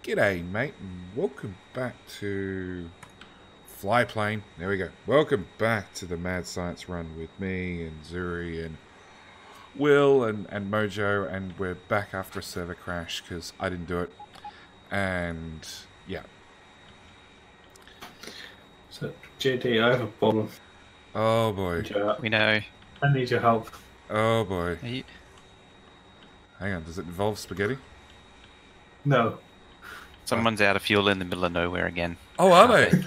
G'day, mate, and welcome back to Flyplane. There we go. Welcome back to the Mad Science Run with me and Zuri and Will and Mojo, and we're back after a server crash because I didn't do it. And yeah. So, JD, I have a problem. Oh boy. We know. I need your help. Oh boy. Hang on, does it involve spaghetti? No. Someone's out of fuel in the middle of nowhere again. Oh, are they?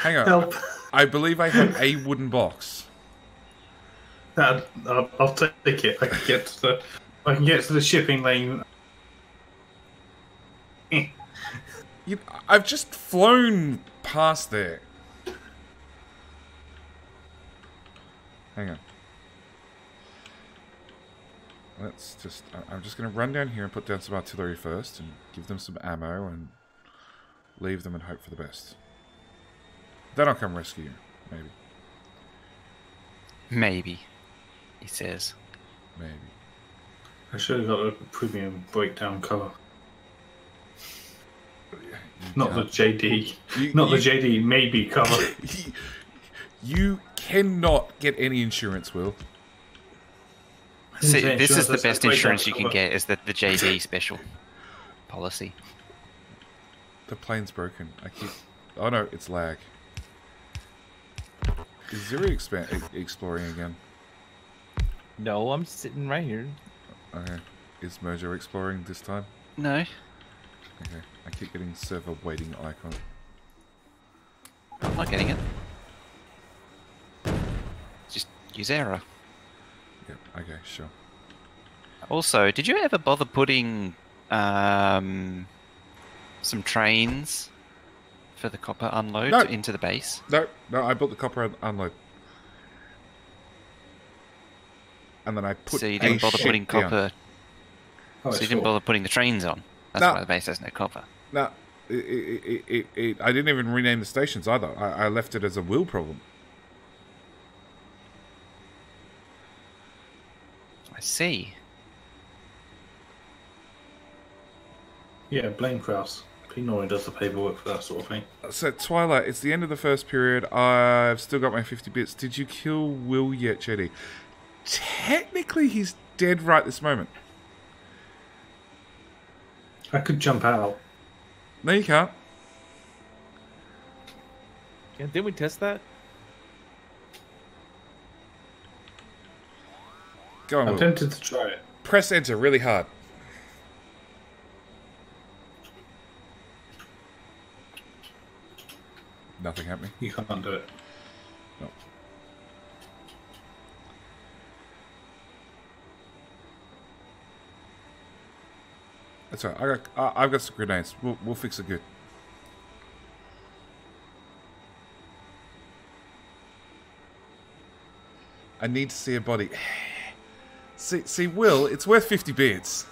Hang on. Help. I believe I have a wooden box. I'll take it. I can get to the shipping lane. I've just flown past there. Hang on. Let's just... I'm just going to run down here and put down some artillery first and give them some ammo and leave them and hope for the best. Then I'll come rescue you. Maybe. Maybe, he says. Maybe. I should have got a premium breakdown cover. Not the JD. Not the JD maybe cover. You cannot get any insurance, Will. See, this is the best insurance you can get, is the JD special policy. The plane's broken. I keep... Oh no, it's lag. Is Zuri exploring again? No, I'm sitting right here. Okay. Is Mojo exploring this time? No. Okay. I keep getting server waiting icon. I'm not getting it. Just use error. Yep, okay, sure. Also, did you ever bother putting some trains for the copper unload into the base? No, I built the copper unload. And then I put So you didn't bother putting copper... Oh, so you didn't bother putting the trains on? That's why the base has no copper. No, I didn't even rename the stations either. I left it as a Will problem. I see. Yeah, blame Kraus. He normally does the paperwork for that sort of thing. So, Twilight, it's the end of the first period. I've still got my 50 bits. Did you kill Will yet, Jetty? Technically, he's dead right this moment. I could jump out. No, you can't. Yeah, didn't we test that? Go on, I'm Will. tempted to try it. Press enter really hard. Nothing happening. You can't do it. No. That's all right. I've got some grenades. We'll fix it good. I need to see a body. See, Will, it's worth 50 bits.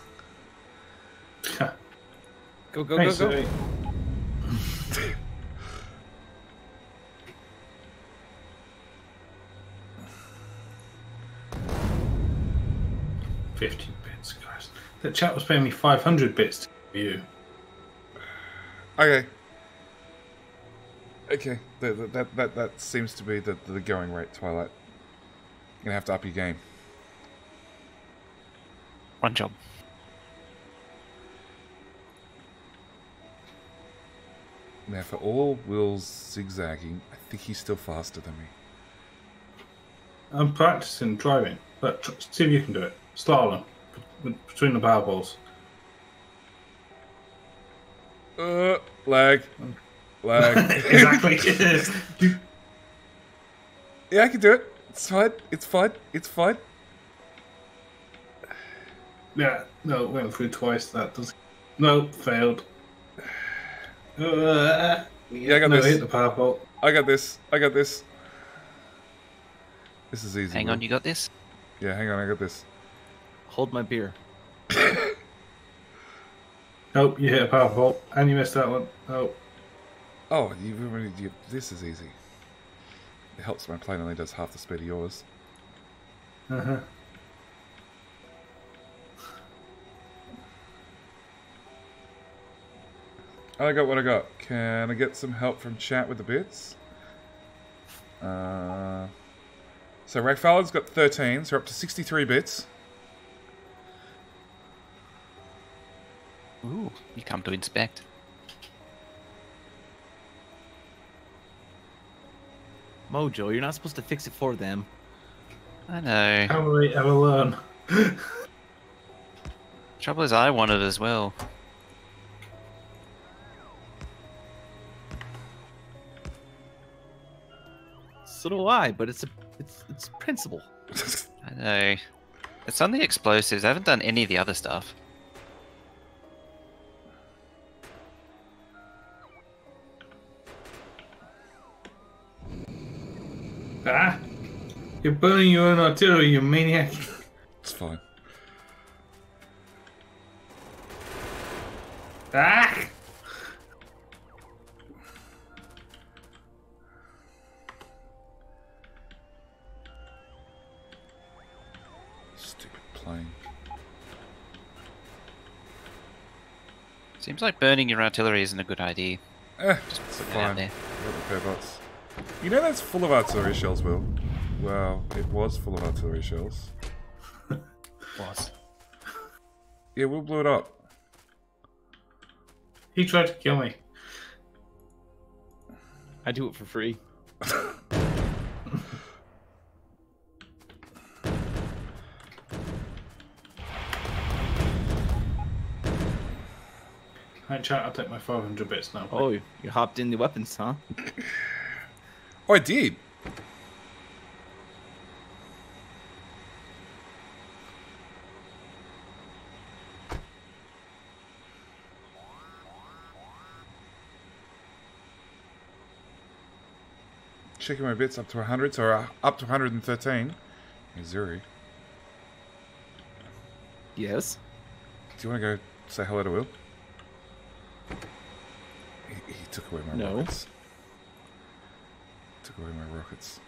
Go, go, Thanks, go, go. Zuri. 50 bits, guys. The chat was paying me 500 bits to view. Okay. Okay, that seems to be the going rate, Twilight. You're gonna have to up your game. One job. Now, for all Will's zigzagging, I think he's still faster than me. I'm practicing driving, but see if you can do it. Slalom between the power balls. Lag. Exactly. Yeah, I can do it. It's fine. It's fine. It's fine. Yeah, no, went through twice. That does. No, failed. Yeah, I got this. Hit the power ball. I got this. I got this. This is easy. Hang Will. on, you got this? Yeah, hang on. I got this. Hold my beer. Nope, you hit a power ball, and you missed that one. Nope. Oh, this is easy. It helps my plane only does half the speed of yours. Uh-huh. I got what I got. Can I get some help from chat with the bits? So Ragfaller's got 13, so we're up to 63 bits. Ooh, you come to inspect. Mojo, you're not supposed to fix it for them. I know. How will we ever learn? Trouble is, I want it as well. So do I, but it's principle. I know. It's on the explosives. I haven't done any of the other stuff. Ah! You're burning your own artillery, you maniac. It's fine. Ah! Stupid plane. Seems like burning your artillery isn't a good idea. It's Put it out fine. there. Got the pair bots. You know that's full of artillery shells, Will? Well, it was full of artillery shells. Was. Yeah, Will blew it up. He tried to kill me. I do it for free. Alright, chat, I'll take my 500 bits now. Oh, you hopped in the weapons, huh? Oh, I did. Checking my bits up to 100, so up to 113. Hey, Zuri, Yes. do you want to go say hello to Will? He took away my No. rockets. Took away my rockets.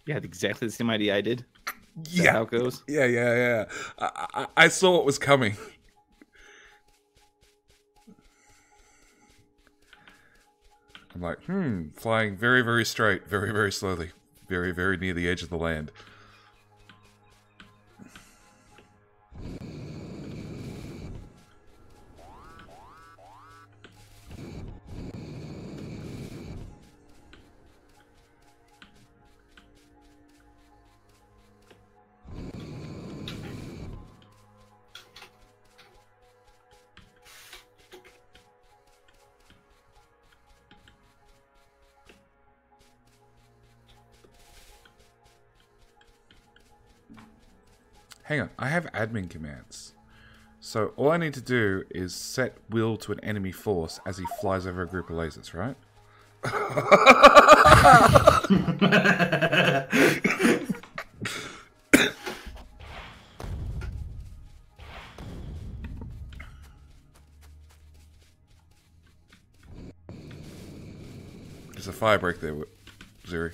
You had exactly the same idea I did. Is that Yeah. how it goes? Yeah. I saw what was coming. I'm like, flying very, very straight, very, very slowly, very, very near the edge of the land. Hang on, I have admin commands. So all I need to do is set Will to an enemy force as he flies over a group of lasers, right? There's a fire break there, Zuri.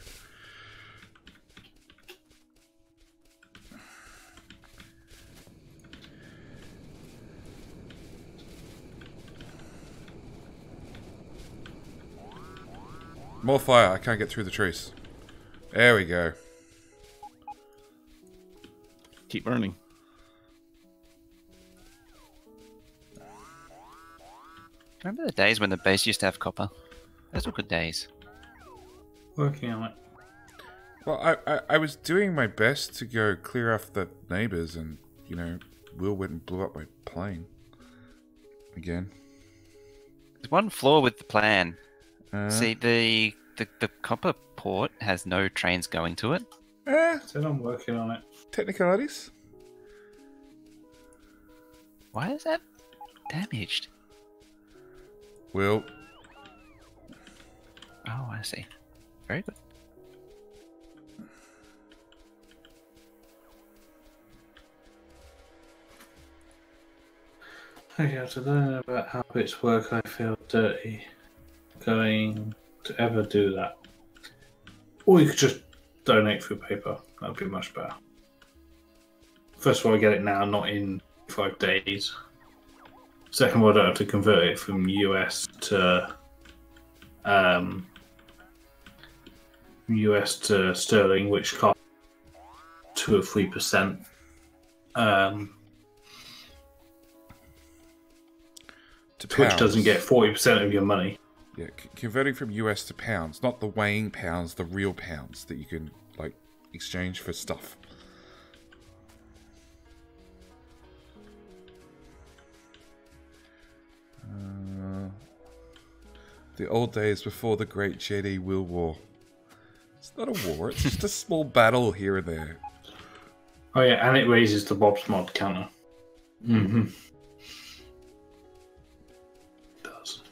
More fire. I can't get through the trees. There we go. Keep burning. Remember the days when the base used to have copper? Those were good days. Working on it. Well, I was doing my best to go clear off the neighbors, and you know, Will went and blew up my plane again. There's one flaw with the plan. Uh, See, the copper port has no trains going to it. Said I'm working on it. Technicalities. Why is that damaged? Will. Oh, I see. Very good. Okay, to learn about how bits work, I feel dirty going to ever do that. Or you could just donate through PayPal. That'd be much better. First of all, I get it now, not in 5 days. Second of all, I don't have to convert it from US to sterling, which costs 2 or 3%. Twitch doesn't get 40% of your money. Yeah, converting from US to pounds, not the weighing pounds, the real pounds that you can like exchange for stuff. The old days before the Great JD Will War. It's not a war, it's just a small battle here and there. Oh yeah, and it raises the Bob's mod counter. Mm-hmm. It does.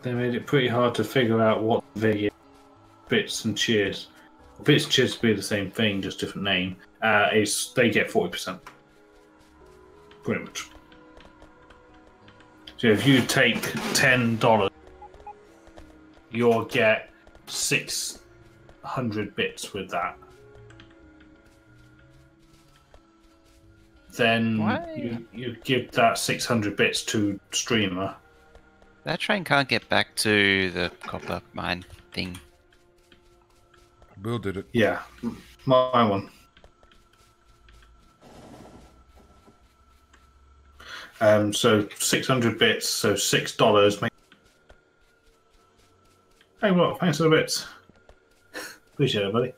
They made it pretty hard to figure out what the bits and cheers. Bits and cheers be the same thing, just different name. Is they get 40%. Pretty much. So if you take $10, you'll get 600 bits with that. Then you give that 600 bits to streamer. That train can't get back to the copper mine thing. Will did it. Yeah, my one. So 600 bits, so $6. Hey, what? Thanks for the bits. Appreciate it, buddy.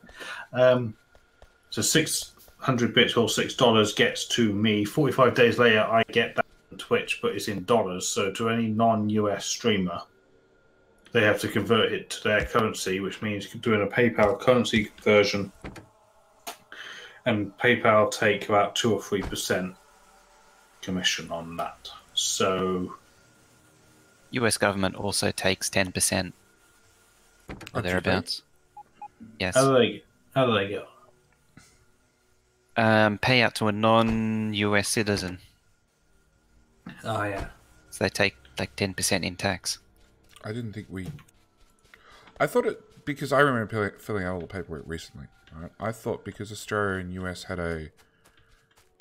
So 600 bits or $6 gets to me. 45 days later, I get that on Twitch, but it's in dollars. So to any non-US streamer, they have to convert it to their currency, which means doing a PayPal currency conversion. And PayPal take about 2 or 3% commission on that. So US government also takes 10% or thereabouts. Yes. How do they go? Pay out to a non-US citizen. Oh yeah. So they take like 10% in tax. I didn't think we... I thought it... Because I remember filling out all the paperwork recently. Right? I thought because Australia and US had a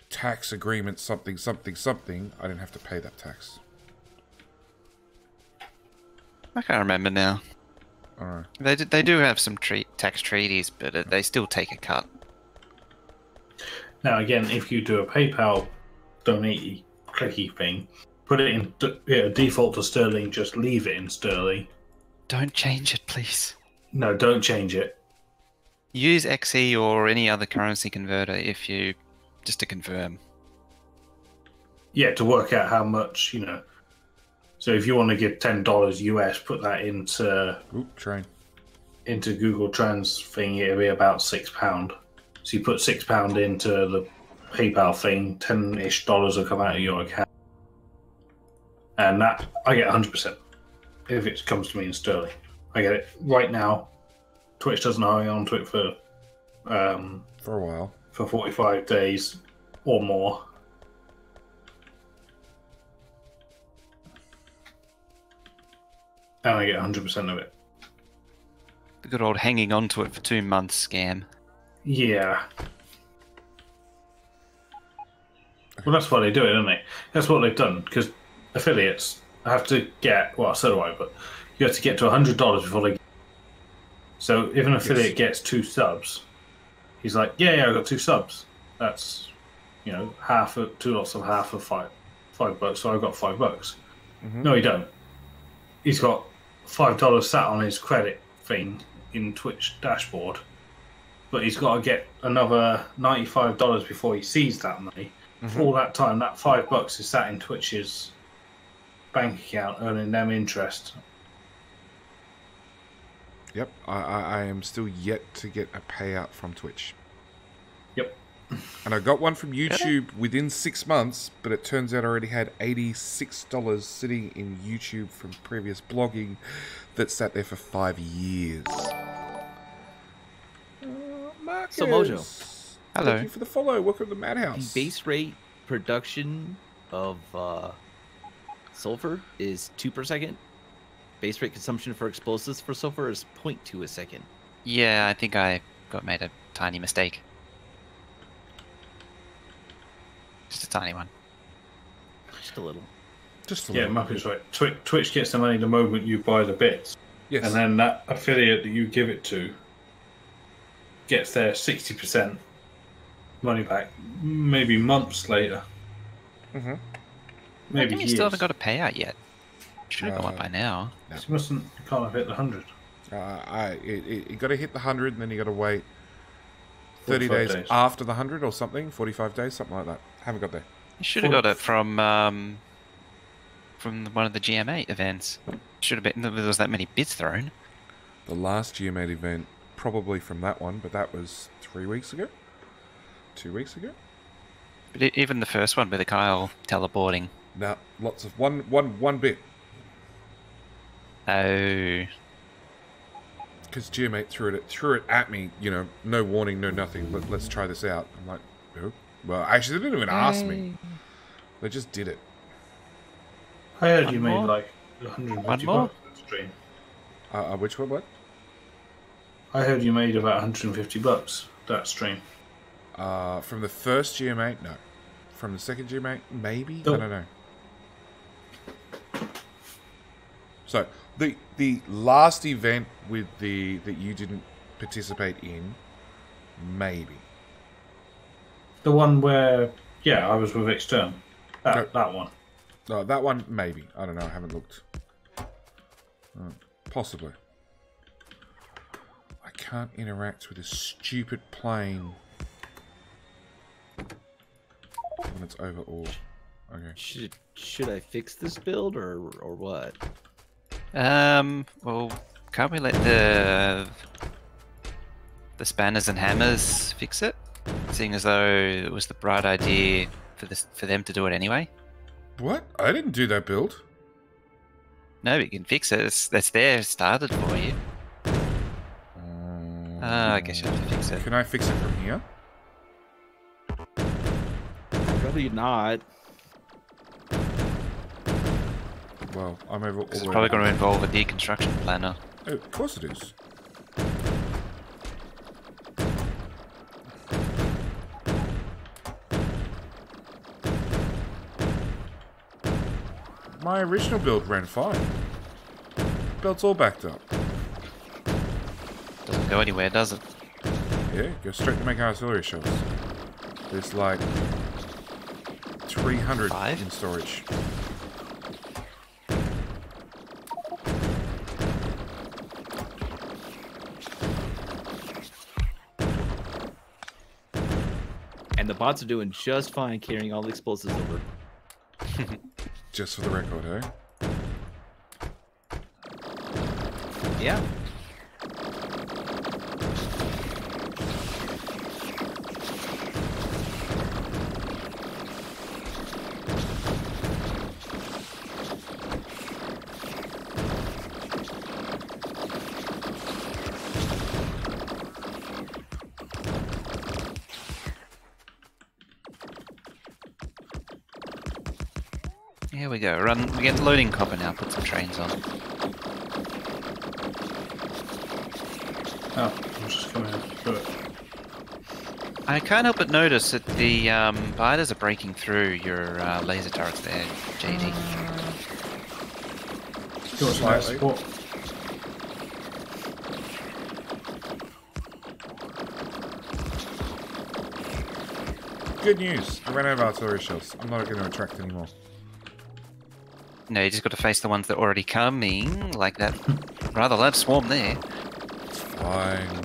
tax agreement something, I didn't have to pay that tax. I can't remember now. Alright. They do have some tax treaties, but they still take a cut. Now again, if you do a PayPal donate clicky thing, put it in default to sterling, just leave it in sterling. Don't change it, please. No, don't change it. Use XE or any other currency converter if you... just to confirm. Yeah, to work out how much, So if you want to give $10 US, put that into Google Trans thing, it'll be about £6. So you put £6 into the PayPal thing, $10-ish will come out of your account. And that, I get 100% if it comes to me in sterling. I get it right now. Twitch doesn't hang on to it for a while. For 45 days or more. And I get 100% of it. The good old hanging on to it for 2 months scam. Yeah. Well, that's why they do it, isn't it? That's what they've done, because affiliates have to get, well, so do I, but you have to get to $100 before they... So if an affiliate gets 2 subs, he's like, yeah, I got 2 subs. That's, half of 2 lots of half of $5, so I've got $5. Mm-hmm. No, he don't. He's got $5 sat on his credit thing in Twitch dashboard, but he's got to get another $95 before he sees that money. Mm-hmm. All that time, that $5 is sat in Twitch's bank account, earning them interest. Yep, I am still yet to get a payout from Twitch. Yep. And I got one from YouTube within 6 months, but it turns out I already had $86 sitting in YouTube from previous blogging that sat there for 5 years. Marcus. So, Mojo. Hello. Thank you for the follow. Welcome to the Madhouse. The base rate production of sulfur is 2 per second. Base rate consumption for explosives for sulfur is 0.2 a second. Yeah, I think I made a tiny mistake. Just a tiny one. Just a little. Just a Yeah, little. Muppy's right. Twitch gets the money the moment you buy the bits. Yes. And then that affiliate that you give it to gets their 60% money back maybe months later. Mm-hmm. Maybe You years. still haven't got a payout yet. Should have gone up by now. You can't have hit the 100. You got to hit the 100 and then you got to wait 30 45 days days. after the 100 or something. 45 days, something like that. Haven't got there. You should have got it from one of the GM8 events. Should have been. There was that many bits thrown. The last GM8 event, probably from that one, but that was 3 weeks ago? 2 weeks ago? But even the first one with the Kyle teleporting. No, lots of one bit. Oh. Because GM8 threw it at me, no warning, no nothing. Let's try this out. I'm like, oh. Well, actually, they didn't even ask me. They just did it. I heard One you more? made like 150 One more? bucks that stream. Which one? What? I heard you made about 150 bucks that stream. From the first GM8, no. From the second GM8, maybe. Nope. I don't know. So the last event with that you didn't participate in, maybe. The one where, I was with Xterm. That one. No, that one maybe. I don't know. I haven't looked. Possibly. I can't interact with this stupid plane when it's over ore. Okay. Should I fix this build or what? Well, can't we let the spanners and hammers fix it? Seeing as though it was the bright idea for them to do it anyway. What? I didn't do that build. No, you can fix it. That's there, started for you. I guess you have to fix it. Can I fix it from here? Probably not. Well, I'm over all It's the way. probably going to involve a deconstruction planner. Oh, of course it is. My original build ran fine. Build's all backed up. Doesn't go anywhere, does it? Yeah, go straight to make artillery shells. There's like 300 5? in storage. And the bots are doing just fine carrying all the explosives over. Just for the record, eh? Yeah. Here we go. We get the loading copper now. Put some trains on. Oh, I'm just coming through it. I can't help but notice that the biters are breaking through your laser turrets there, JD. Do you want some air support? Good news. I ran out of artillery shells. I'm not going to attract anymore. No, you just got to face the ones that are already coming, like that rather large swarm there. It's fine.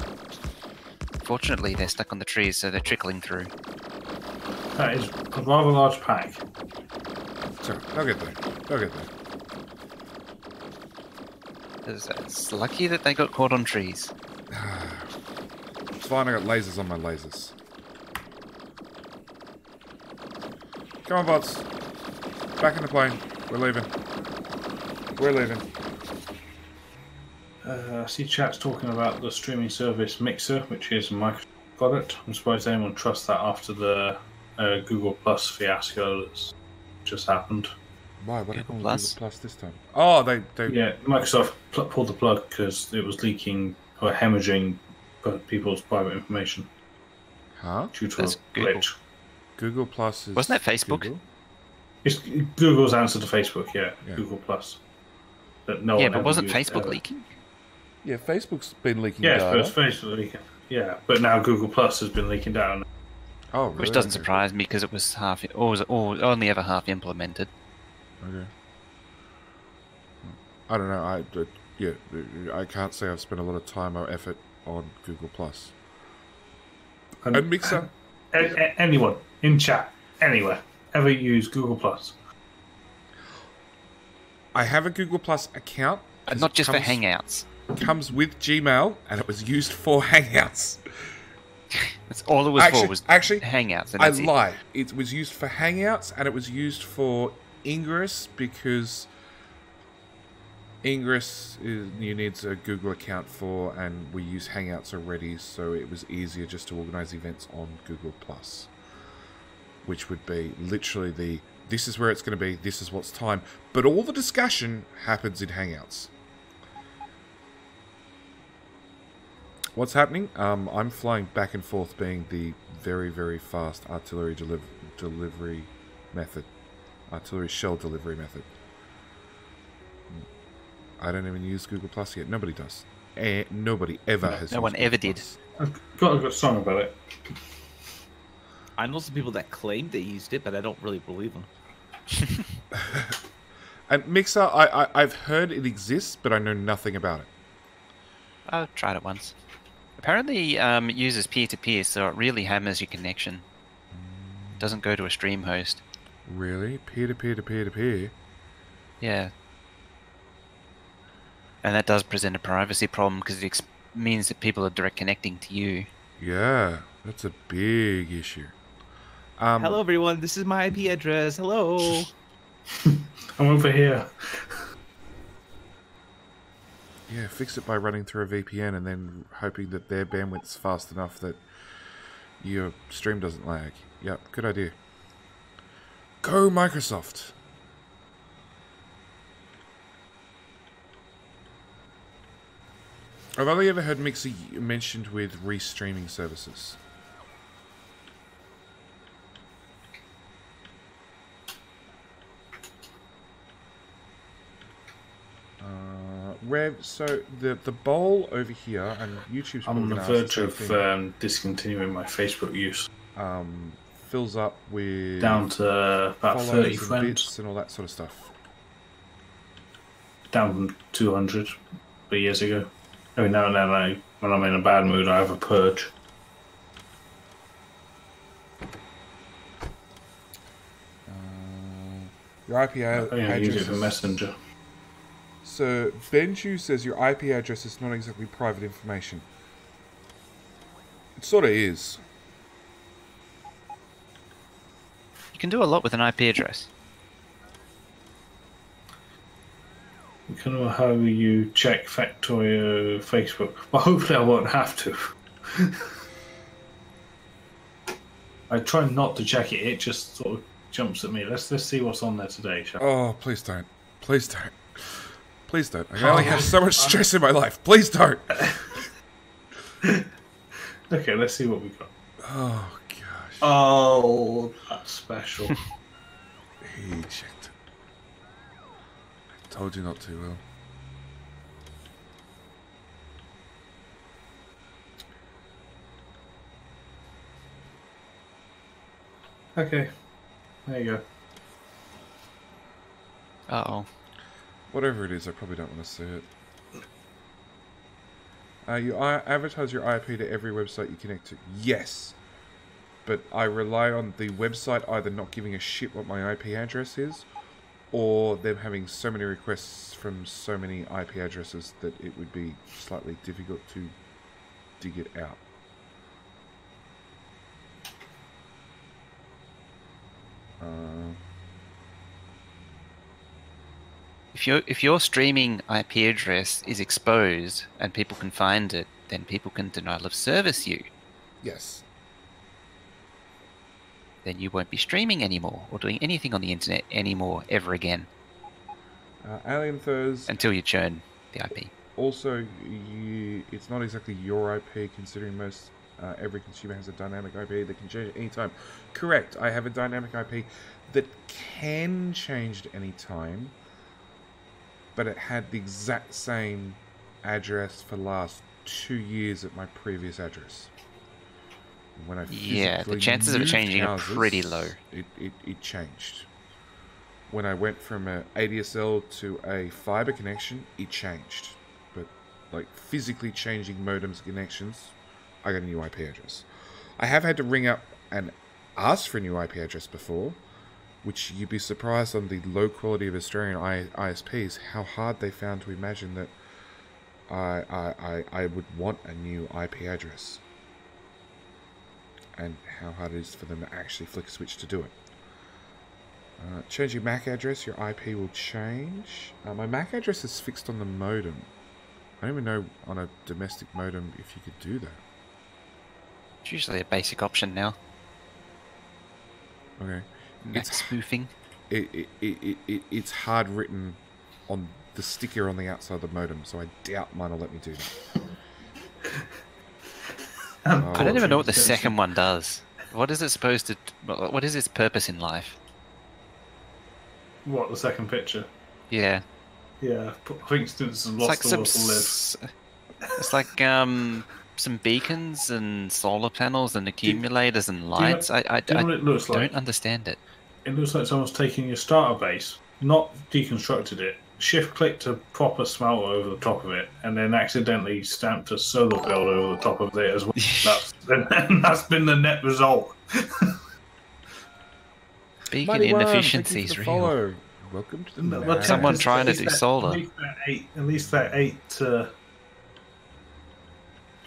Fortunately, they're stuck on the trees, so they're trickling through. That is a rather large pack. So, they'll get there. They'll get there. It's lucky that they got caught on trees. It's fine, I got lasers on my lasers. Come on, bots. Back in the plane. We're leaving. We're leaving. I see chat's talking about the streaming service Mixer, which is Microsoft got it. I'm surprised anyone trusts that after the Google Plus fiasco that's just happened. Why? What Google happened with Plus? Google Plus this time? Oh, they Yeah, Microsoft pulled the plug because it was leaking or hemorrhaging people's private information huh? due to That's a Google. glitch. Google Plus is Wasn't that Facebook? Google? It's Google's answer to Facebook, yeah. Yeah. Google Plus. That no Yeah, one but ever wasn't used Facebook ever. leaking? Yeah, Facebook's been leaking Yeah, but data. it's Facebook leaking. Yeah, but now Google Plus has been leaking down. Oh, really? Which doesn't Okay. surprise me because it was only ever half implemented. Okay. I don't know. I can't say I've spent a lot of time or effort on Google Plus. And Mixer. Anyone in chat, anywhere, ever use Google Plus? I have a Google Plus account. And not just for Comes- Hangouts. Comes with Gmail, and it was used for Hangouts. That's all it was for was Actually, Hangouts. And I that's it. lie. It was used for Hangouts, and it was used for Ingress because Ingress you need a Google account for, and we use Hangouts already, so it was easier just to organize events on Google Plus, which would be literally this is where it's going to be, this is what's time, but all the discussion happens in Hangouts. What's happening? I'm flying back and forth, being the very, very fast artillery delivery method. Artillery shell delivery method. I don't even use Google Plus yet. Nobody does. Nobody ever has. No one used ever Google did. Plus. I've got a good song about it. I know some people that claim they used it, but I don't really believe them. And Mixer, I've heard it exists, but I know nothing about it. I tried it once. Apparently, it uses peer-to-peer, so it really hammers your connection. It doesn't go to a stream host. Really? Peer-to-peer to peer-to-peer? Yeah. And that does present a privacy problem because it means that people are direct connecting to you. Yeah, that's a big issue. Hello, everyone. This is my IP address. Hello. I'm over here. Yeah, fix it by running through a VPN and then hoping that their bandwidth's fast enough that your stream doesn't lag. Yep, good idea. Go Microsoft! I've only ever heard Mixer mentioned with restreaming services. Rev, so the bowl over here, and YouTube's I'm on probably the gonna ask verge the same of thing, discontinuing my Facebook use. fills up with Down to about follows 30 and friends. bits and all that sort of stuff. Down from 200 years ago. Every now and then, when I'm in a bad mood, I have a purge. Your IP I only address use it for is- Messenger. So Benju says your IP address is not exactly private information. It sort of is. You can do a lot with an IP address. Kind of how you check Factorio Facebook. Well, hopefully I won't have to. I try not to check it. It just sort of jumps at me. Let's see what's on there today, shall we? Oh, please don't. Please don't. Please don't. I only have so much stress in my life. Please don't. Okay, let's see what we got. Oh, gosh. Oh, that's special. He checked it. I told you not to, Will. Okay, there you go. Uh-oh. Whatever it is, I probably don't want to see it. You advertise your IP to every website you connect to. Yes. But I rely on the website either not giving a shit what my IP address is, or them having so many requests from so many IP addresses that it would be slightly difficult to dig it out. If your streaming IP address is exposed and people can find it, then people can denial of service you. Yes. Then you won't be streaming anymore or doing anything on the internet anymore ever again Alien Furs. until you churn the IP. Also, it's not exactly your IP, considering most every consumer has a dynamic IP that can change at any time. Correct. I have a dynamic IP that can change at any time, but it had the exact same address for the last 2 years at my previous address. When I the chances of it changing are pretty low. It changed. When I went from an ADSL to a fiber connection, it changed. But like physically changing modems connections, I got a new IP address. I have had to ring up and ask for a new IP address before, which you'd be surprised on the low quality of Australian ISPs, how hard they found to imagine that I would want a new IP address. And how hard it is for them to actually flick a switch to do it. Change your MAC address, your IP will change. My MAC address is fixed on the modem. I don't even know on a domestic modem if you could do that. It's usually a basic option now. Okay. MAC spoofing. It's hard written on the sticker on the outside of the modem, so I doubt mine will let me do that. I don't even know what the second one does. What is it supposed to? What is its purpose in life? What, the second picture? Yeah. Yeah, I think students have lost the will to live. It's like some beacons and solar panels and accumulators and lights. I don't understand it. It looks like someone's taken your starter base, not deconstructed it, shift-clicked a proper smelter over the top of it, and then accidentally stamped a solar build over the top of it as well. That's been the net result. Beacon inefficiencies, real. Welcome to the Someone trying to do solar. At least that 8.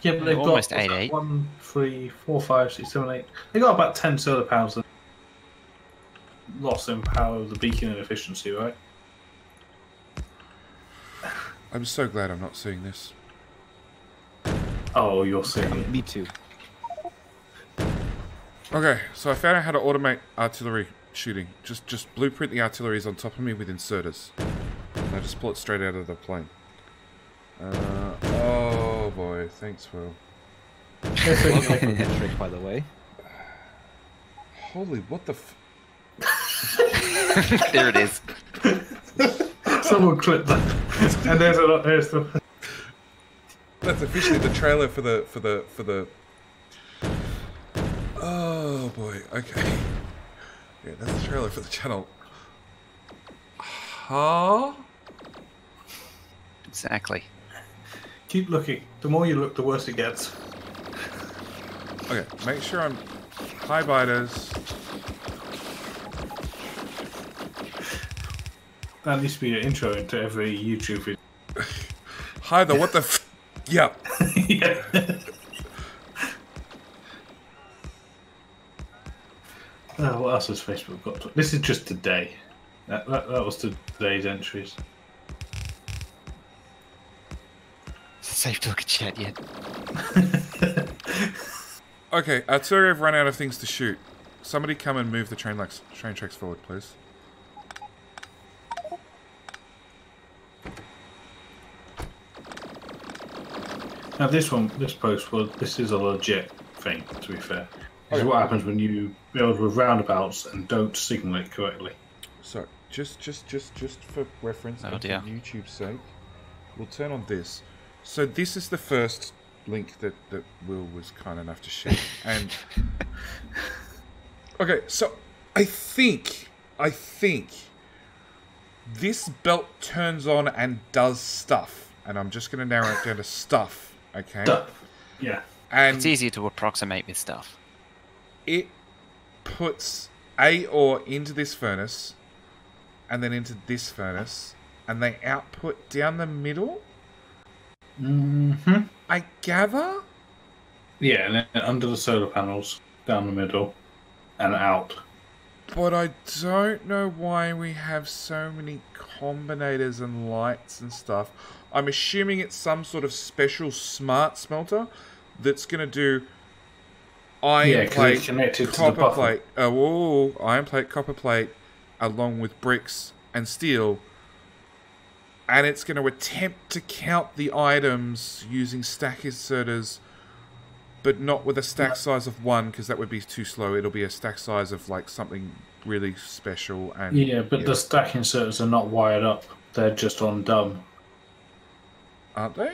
Yeah, but they've almost got 8. 1, 3, 4, 5, 6, 7, 8. They got about 10 solar panels lost in power of the beacon inefficiency, right? I'm so glad I'm not seeing this. Oh, you're seeing it. Me too. Okay, so I found out how to automate artillery shooting. Just blueprint the artilleries on top of me with inserters. And I just pull it straight out of the plane. Oh boy, thanks, Will. Welcome that trick, by the way. Holy, what the f... There it is. Someone clipped that. And there's the... That's officially the trailer for the... Oh boy, okay. Yeah, that's the trailer for the channel. Huh? Exactly. Keep looking. The more you look, the worse it gets. Okay, make sure I'm... Hi, biters. That needs to be your intro into every YouTube video. Hi there, what the f... Yeah. Yeah. What else has Facebook got? This is just today. That was today's entries. Safe to look at chat yet. Okay, artillery have run out of things to shoot. Somebody come and move the train tracks forward, please. Now this post, this is a legit thing, to be fair. This is what happens when you build with roundabouts and don't signal it correctly. So, just for reference and for YouTube's sake, we'll turn on this. So this is the first link that Will was kind enough to share. And okay, so I think this belt turns on and does stuff. And I'm just going to narrow it down to stuff, okay? Stuff, yeah. And it's easier to approximate with stuff. It puts a ore into this furnace and then into this furnace, and they output down the middle? Mm-hmm. I gather? Yeah, and then under the solar panels, down the middle, and out. But I don't know why we have so many combinators and lights and stuff. I'm assuming it's some sort of special smart smelter that's going to do iron 'cause plate, it's connected to the copper buffer. plate, iron plate, copper plate, along with bricks and steel, and it's going to attempt to count the items using stack inserters, but not with a stack size of 1, because that would be too slow. It'll be a stack size of like something really special. And Yeah, but the stack inserters are not wired up. They're just on dumb. aren't they?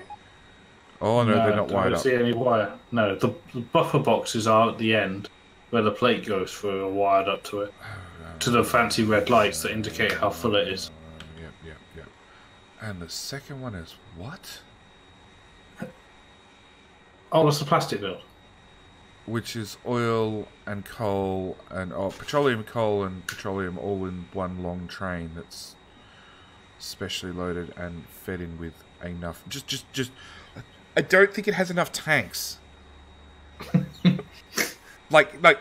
Oh no, they're not wired I don't up. see any wire. No, the buffer boxes are at the end where the plate goes through, are wired up to it. To the fancy red lights that indicate how full it is. Yep. And the second one is what? Oh, that's the plastic build. Which is oil and coal and petroleum, coal and petroleum all in one long train that's specially loaded and fed in with enough. Just. I don't think it has enough tanks. like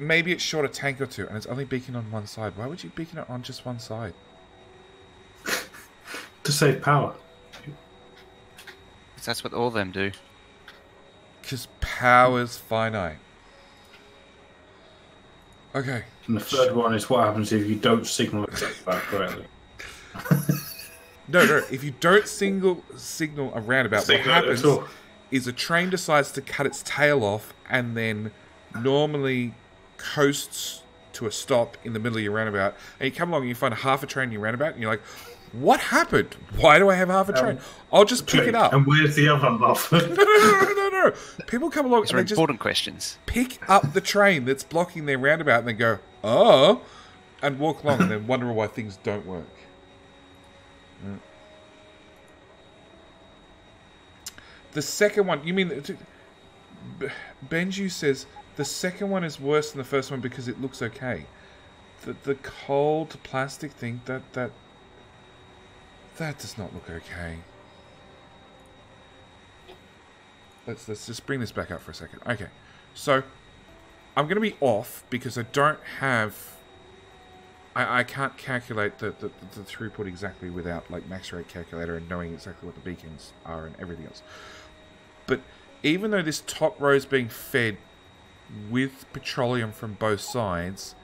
maybe it's short a tank or two, and it's only beacon on one side. Why would you beacon it on just one side? To save power. Because that's what all of them do. Because power's finite. Okay. And the third one is what happens if you don't signal it back correctly. No. If you don't signal a roundabout, what happens is a train decides to cut its tail off and then normally coasts to a stop in the middle of your roundabout. And you come along and you find half a train in your roundabout, and you're like, what happened? Why do I have half a train? I'll just pick it up. And where's the other half? No. People come along These and are they just important questions. pick up the train that's blocking their roundabout and then go, oh, and walk along and then wonder why things don't work. The second one, you mean... Benju says, the second one is worse than the first one because it looks okay. The cold plastic thing, that does not look okay. Let's just bring this back up for a second. Okay, so I'm going to be off because I don't have... I can't calculate the throughput exactly without like max rate calculator and knowing exactly what the beacons are and everything else. But even though this top row is being fed with petroleum from both sides,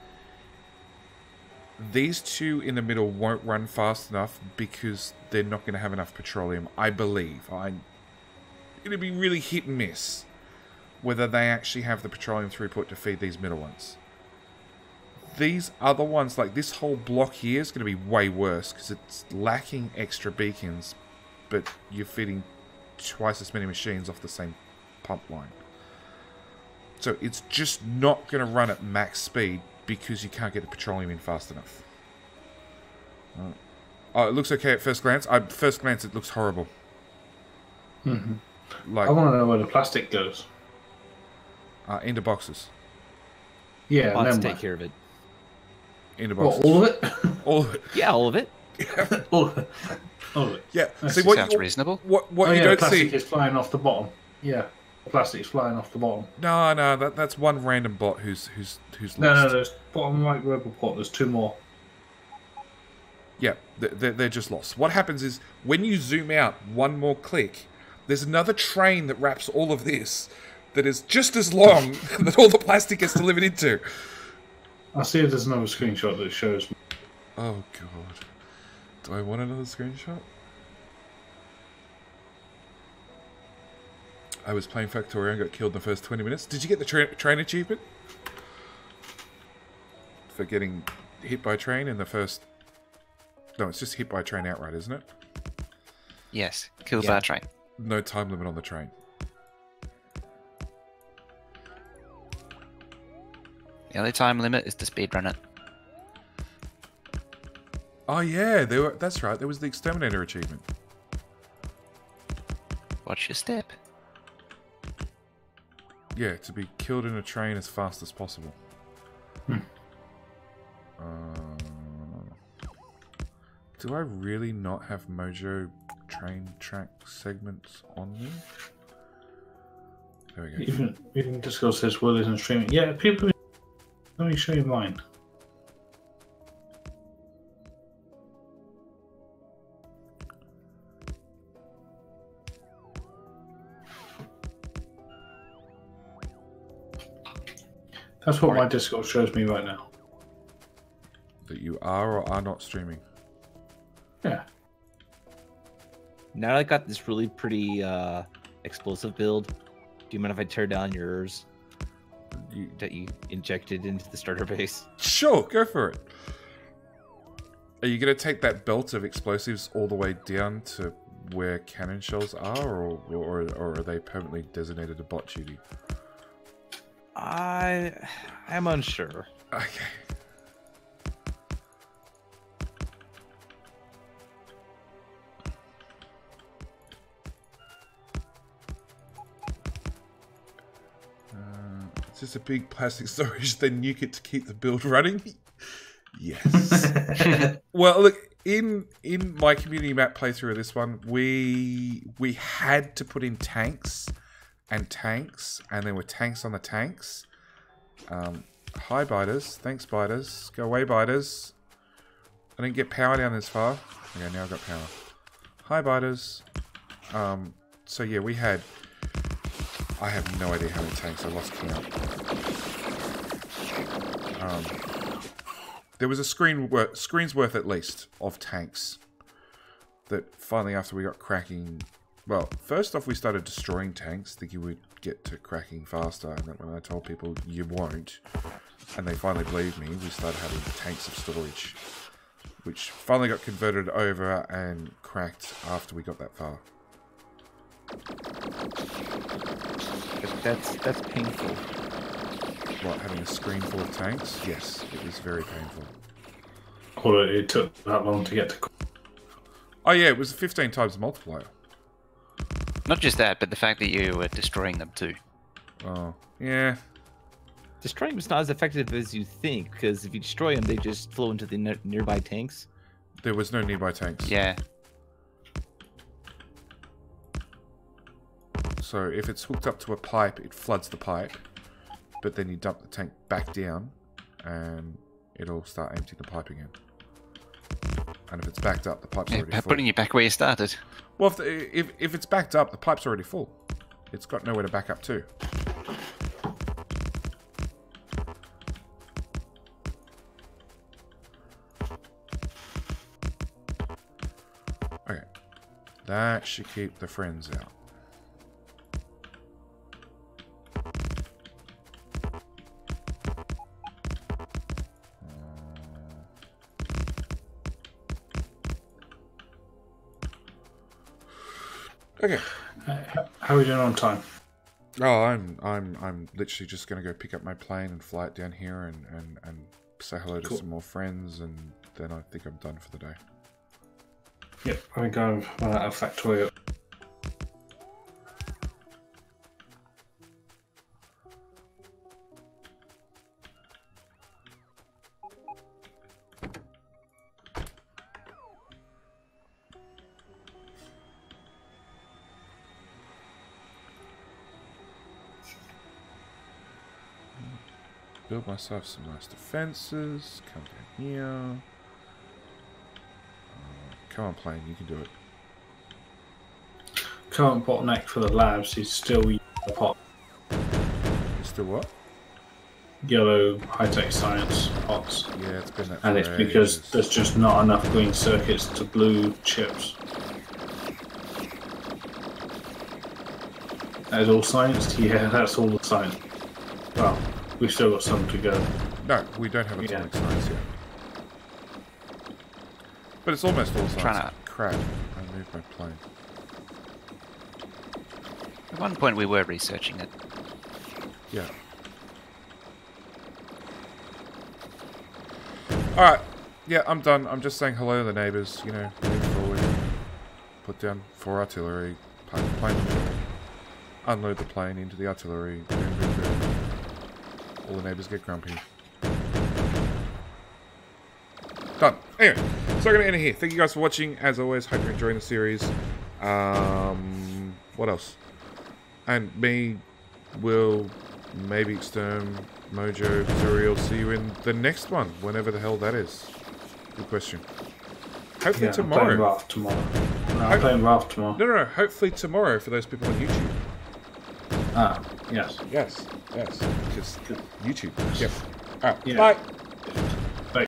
these two in the middle won't run fast enough because they're not going to have enough petroleum, I believe. It'll be really hit and miss whether they actually have the petroleum throughput to feed these middle ones. These other ones, like this whole block here, is going to be way worse because it's lacking extra beacons, but you're feeding twice as many machines off the same pump line. So it's just not going to run at max speed because you can't get the petroleum in fast enough. Oh, it looks okay at first glance. First glance, it looks horrible. Mm-hmm. Like, I want to know where the plastic goes. Into boxes. Yeah, Let's then take what? care of it. Into boxes. What, all of it? All of it. Yeah, all of it. All of it. All of it. Yeah. That See, Sounds reasonable. What Oh, you yeah, don't the plastic see. is flying off the bottom. Yeah, the plastic is flying off the bottom. No, that's one random bot who's lost. No, there's bottom right rebel port. There's two more. Yeah, they're just lost. What happens is, when you zoom out one more click, there's another train that wraps all of this that is just as long that all the plastic gets delivered into. I'll see if there's another screenshot that shows me. Oh, God. Do I want another screenshot? I was playing Factorio and got killed in the first 20 minutes. Did you get the train achievement? For getting hit by a train in the first... No, it's just hit by a train outright, isn't it? Yes, killed by a train. No time limit on the train. The only time limit is to speedrun it. Oh yeah, that's right. There was the Exterminator achievement. Watch your step. Yeah, to be killed in a train as fast as possible. Do I really not have Mojo train track segments on me? There we go. Even Discord says Will isn't streaming. Yeah, people. Let me show you mine. That's what my Discord shows me right now. That you are or are not streaming. Yeah. Now that I got this really pretty explosive build, do you mind if I tear down yours that you injected into the starter base? Sure, go for it. Are you going to take that belt of explosives all the way down to where cannon shells are, or are they permanently designated to bot duty? I'm unsure. Okay. It's just a big plastic storage, then nuke it to keep the build running. Yes. Well, look, in my community map playthrough of this one, we had to put in tanks, and there were tanks on the tanks. Hi, biters. Thanks, biters. Go away, biters. I didn't get power down this far. Okay, now I've got power. Hi, biters. So yeah, we had... I have no idea how many tanks. I lost count. There was a screen's worth at least of tanks that finally, after we got cracking... Well, first off, we started destroying tanks, thinking we'd get to cracking faster, and then when I told people you won't, and they finally believed me, we started having tanks of storage, which finally got converted over and cracked after we got that far. That's painful. What, having a screen full of tanks? Yes, it is very painful. Or it took that long to get to... Oh yeah, it was 15 times the multiplier. Not just that, but the fact that you were destroying them too. Oh, yeah. Destroying them is not as effective as you think, because if you destroy them, they just flow into the nearby tanks. There was no nearby tanks. Yeah. So if it's hooked up to a pipe, it floods the pipe, but then you dump the tank back down, and it'll start emptying the pipe again. And if it's backed up, the pipe's already full. Putting you back where you started. Well, if it's backed up, the pipe's already full. It's got nowhere to back up to. Okay. That should keep the friends out. Okay. How are we doing on time? Oh, I'm literally just gonna go pick up my plane and fly it down here and say hello to some more friends, and then I think I'm done for the day. Yep, I think I'm out of Factorio. Build myself some nice defenses. Come down here. Come on, plane, you can do it. Current bottleneck for the labs is still yellow pot. It's still what? Yellow high-tech science pots. Yeah, it's been that. And it's because there's just not enough green circuits to blue chips. That is all science? Yeah, that's all the science. Well, we've still got some to go. No, we don't have atomic science yet. But it's almost all science. Crap, I moved my plane. At one point we were researching it. Yeah. Alright, yeah, I'm done. I'm just saying hello to the neighbours, you know, move forward, put down 4 artillery, park the plane in the middle, unload the plane into the artillery, boom, boom, boom. All the neighbours get grumpy. Done. Anyway, so I'm going to end it here. Thank you guys for watching. As always, hope you're enjoying the series. What else? And me, Will, maybe Exterm, Mojo, Zuri, will see you in the next one, whenever the hell that is. Good question. Hopefully tomorrow. I'm playing Raft tomorrow. No, I'm playing Raft tomorrow. No. Hopefully tomorrow for those people on YouTube. Ah, yes. Yes. Yes, because YouTube. Yep. All right. Yeah. Bye.